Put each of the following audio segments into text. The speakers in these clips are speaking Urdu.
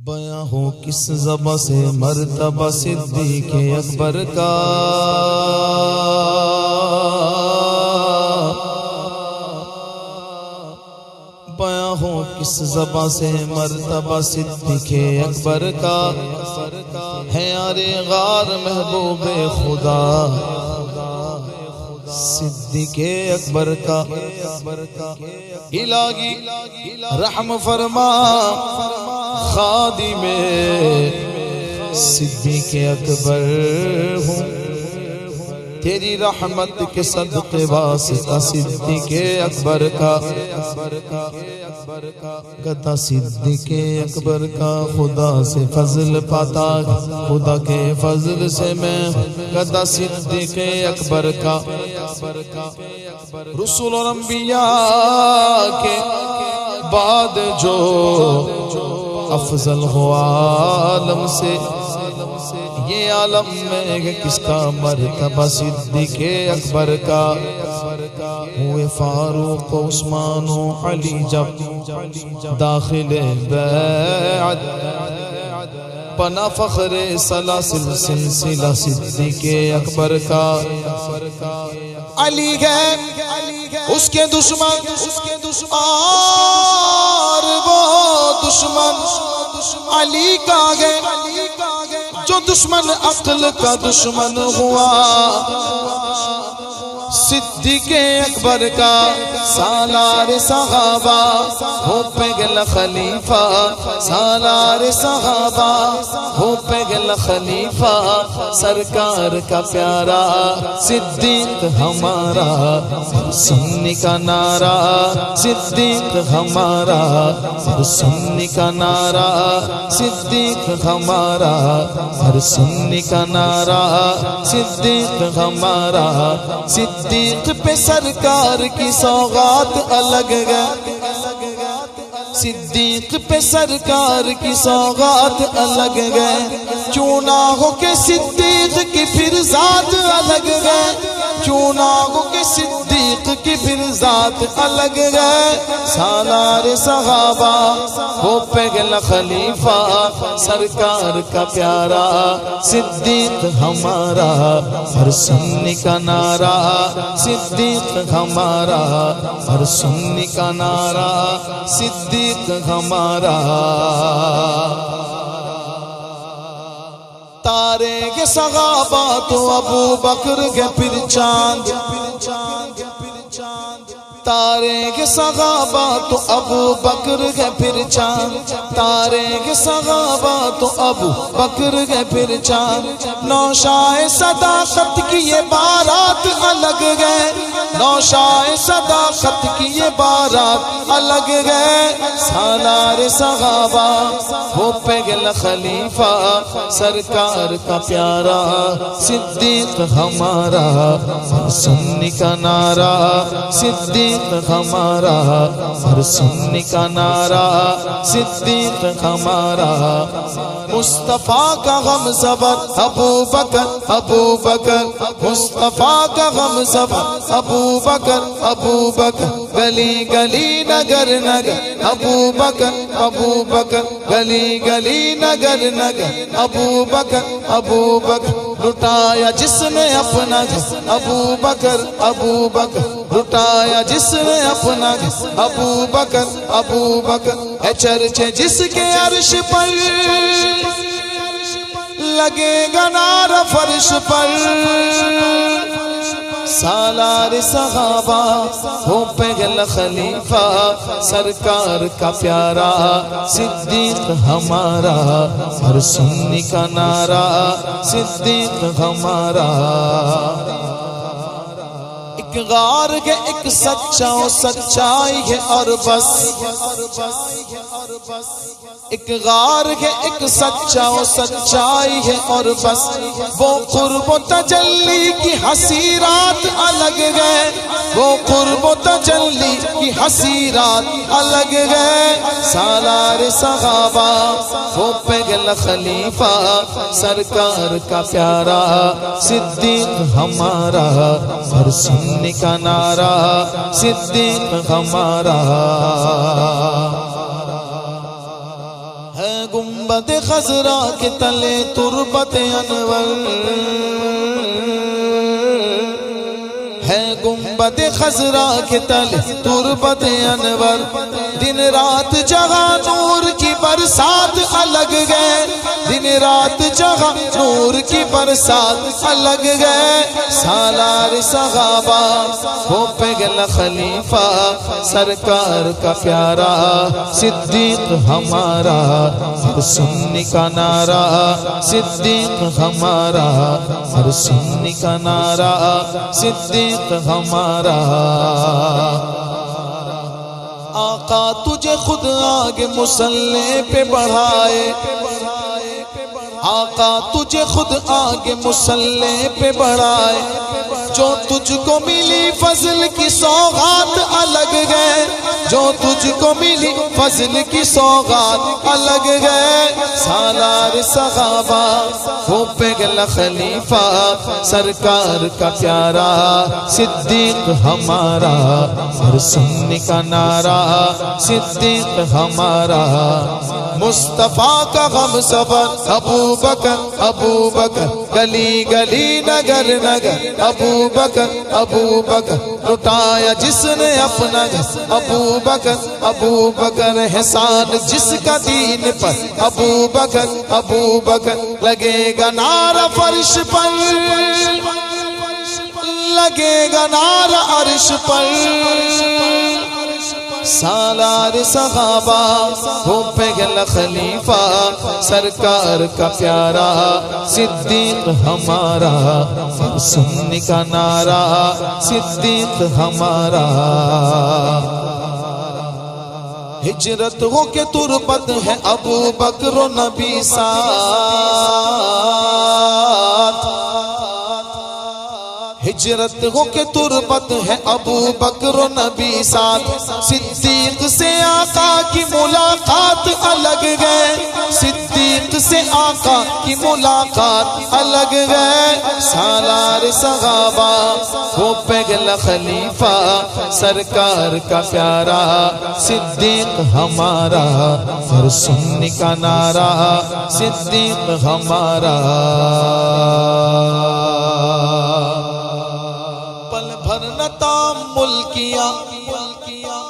بیاں ہو کس زباں سے مرتبہ صدیق اکبر کا، بیاں ہو کس زباں سے مرتبہ صدیق اکبر کا، ہے یار غار محبوب خدا صدیق اکبر کا۔ الہی رحم فرما خادم صدیق اکبر ہوں، تیری رحمت کے صدقے واسطہ صدیق اکبر کا، گدا صدیق اکبر کا خدا سے فضل پاتا، خدا کے فضل سے میں گدا صدیق اکبر کا۔ رسول اور انبیاء کے بعد جو افضل ہو عالم سے، یہ عالم میں کس کا مرتبہ صدیق اکبر کا۔ ہوئے فاروق و عثمان و علی جب داخل بیعت، بنا فخر سلاسل سلسلہ صدیق اکبر کا۔ علی گئے اس کے دشمن اور وہ دشمن علی کا گئے، جو دشمن عقل کا دشمن ہوا صدیق اکبر کا۔ سالار صحابہ ہو پگل خلیفہ، سالار صحابہ ہو پگل خلیفہ، سرکار کا پیارا صدیق ہمارا سنی کا نعرہ، صدیق ہمارا سنی کا نعرہ، صدیق ہمارا ہر سنی کا نعرہ، صدیق ہمارا۔ صدیق پہ سرکار کی سوغات الگ گئے، صدیق پہ سرکار کی سوغات الگ گئے، کیوں نہ ہو کہ صدیق کی پھر ذات الگ گئے، کیوں نہ ہو کہ صدیق کی پھر ذات الگ گئے۔ سالار صحابہ ہو پگل خلیفہ، سرکار کا پیارا صدیق ہمارا ہر سنی کا نعرہ، صدیق ہمارا ہر سنی کا نعرہ، صدیق ہمارا۔ تارے کے صحابہ تو ابو بکر کے پھر چاند، تارے کے صحابہ تو ابو بکر کے پھر چاند، تارے کے صحابہ تو ابو بکر کے پھر چاند۔ نوشائے صداقت کی یہ بارات الگ گئے، نوشائے صداقت کی یہ بارات الگ گئے۔ سالار صحابہ ہو پگل خلیفہ، سرکار کا پیارا صدیق ہمارا سنی کا نعرہ، صدیق ہمارا ہر سنی کا نعرہ، صدیق ہمارا۔ مصطفیٰ کا غم زبر ابو بکر، ابو بکر مصطفیٰ کا غم زبر ابو بکر، ابو بکر گلی گلی نگر نگر، ابو بکر ابو بکر گلی گلی نگر نگر، ابو بکر ابو بکر لٹایا جس نے اپنا گھر، ابو بکر ابو بکر لٹایا جس نے اپنا گھر، ابو بکر ابو بکر ہے چرچے جس کے عرش پر، لگے گا نعرہ فرش پر۔ سالار صحابہ ہو پگل خلیفہ، سرکار کا پیارا صدیق ہمارا ہر سنی کا نعرہ، صدیق ہمارا۔ ایک غار کے ایک سچا و سچائی ہے اور بس، ایک غار ہے ایک سچا و سچائی ہے اور بس، وہ قرب و تجلی کی حسیرات الگ گئے، وہ قرب و تجلی کی حسیرات الگ گئے۔ سالار صحابہ وہ پگل خلیفہ، سرکار کا پیارا صدیق ہمارا ہر سنی کا نعرہ، صدیق ہمارا۔ گنبد خضرا کے تلے تربت انور ہے، گنبد خضرا کے تلے تربت انور، دن رات جگہ نور کی برسات الگ گئے، دن رات جگہ نور کی برسات الگ گئے، سالار صحابہ ہو پگلا خلیفہ سرکار کا پیارا صدیق ہمارا، ہر سنی کا نعرہ صدیق ہمارا، ہر سنی کا نعرہ صدیق ہمارا۔ آقا تجھے خود آگے مصلی پہ بڑھائے، آقا تجھے خود آگے مصلی پہ بڑھائے، جو تجھ کو ملی فضل کی سوغات الگ گئے، جو تجھ کو ملی فضل کی سوغات الگ گئے، سالار صحابہ ہو پگلا خلیفہ سرکار کا پیارا صدیق ہمارا، ہر سنی کا نعرہ صدیق ہمارا، مصطفیٰ کا غم سفر ابو بکر، گلی گلی نگر نگر ابو بکر، لٹایا جس نے اپنا گھر ابو بکر، احسان جس کا دین پر ابو بکر، لگے گا نعرہ فرش پر، لگے گا نعرہ عرش پر، سالار صحابہ ہو پگلا خلیفہ سرکار کا پیارا صدیق ہمارا، سنی کا نعرہ صدیق ہمارا۔ ہجرت ہو کے تربت ہے ابو بکر و نبی ساتھ، ہجرت ہو کے تربت ہے ابو بکر و نبی ساتھ، صدیق سے آقا کی ملاقات الگ گئے، صدیق سے آقا کی ملاقات الگ گئے، سالار صحابہ ہو پگلا خلیفہ سرکار کا پیارا صدیق ہمارا، ہر سنی کا نعرہ صدیق ہمارا۔ تأمل کیا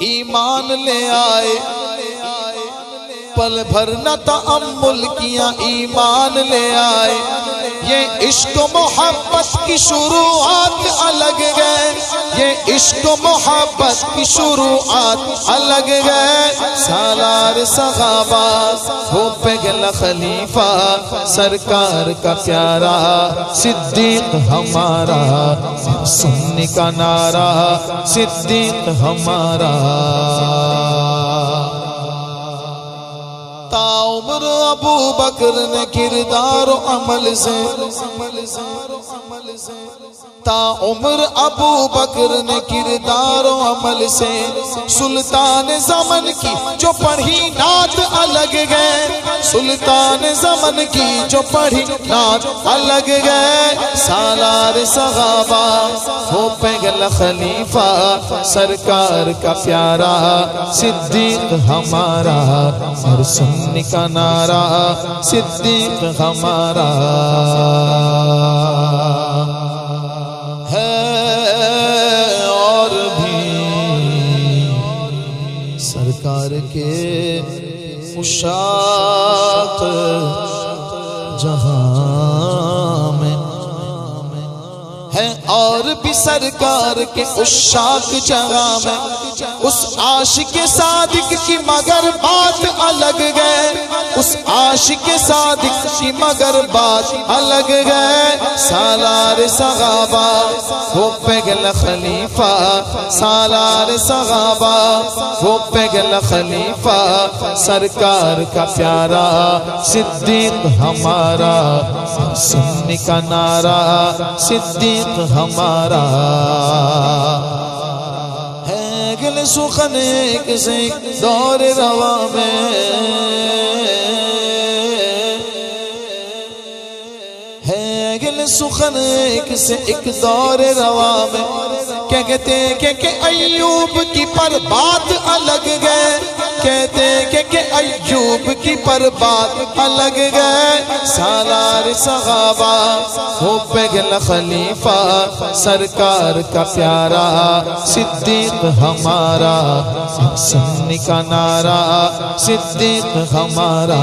ایمان لے آئے، پل بھر نہ تأمل کیا ایمان لے آئے، یہ عشق و محبت کی شروعات الگ گئے، یہ عشق و محبت کی شروعات الگ گئے، سالار صحابہ ہو پگلا خلیفہ سرکار کا پیارا صدیق ہمارا، سنی کا نعرہ صدیق ہمارا۔ تا عمر ابو بکر نے کردار و عمل سے، تا عمر ابو بکر نے کردار و عمل سے، سلطان زمن کی جو پڑھی نعت الگ گئے، سلطان زمن کی جو پڑھی نعت الگ گئے، سالار صحابہ ہو پگلا خلیفہ سرکار کا پیارا صدیق ہمارا، ہر سنی کا نعرہ صدیق ہمارا ہے، اور بھی سرکار کے عشاق جہاں میں ہے، اور بھی سرکار کے عشاق جہاں میں، اس عاشق صادق کی مگر بات الگ گئے، اس عاشق صادق کی مگر بات الگ گئے، سالار صحابہ ہو پگلا خلیفہ، سالار صحابہ ہو پگلا خلیفہ سرکار کا پیارا صدیق ہمارا، سنی کا نعرہ صدیق ہمارا ہے، گل سخن ایک سے دور روا میں ہے، گل سخن ایک سے ایک دور روا میں، کہتے کہ ایوب کی پر بات الگ گئے، کہتے کہ ایوب کی پربات الگ گئے سالار صحابہ ہو پہلا خلیفہ سرکار کا پیارا صدیق ہمارا سنی کا نعرہ صدیق ہمارا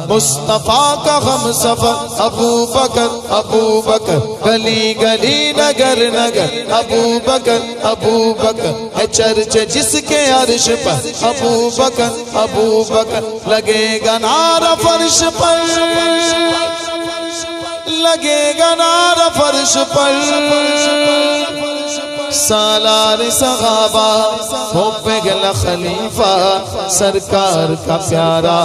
مصطفیٰ کا ہم سفر ابو بکر گلی گلی نگر نگر ابو بکر ہے چرچ جس کے عرش پر ابو بکر لگے گا نعرہ فرش پر لگے گا نعرہ فرش پر سالار صحابہ ہو پہلا خلیفہ سرکار کا پیارا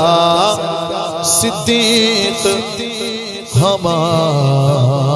صدیق ہمارا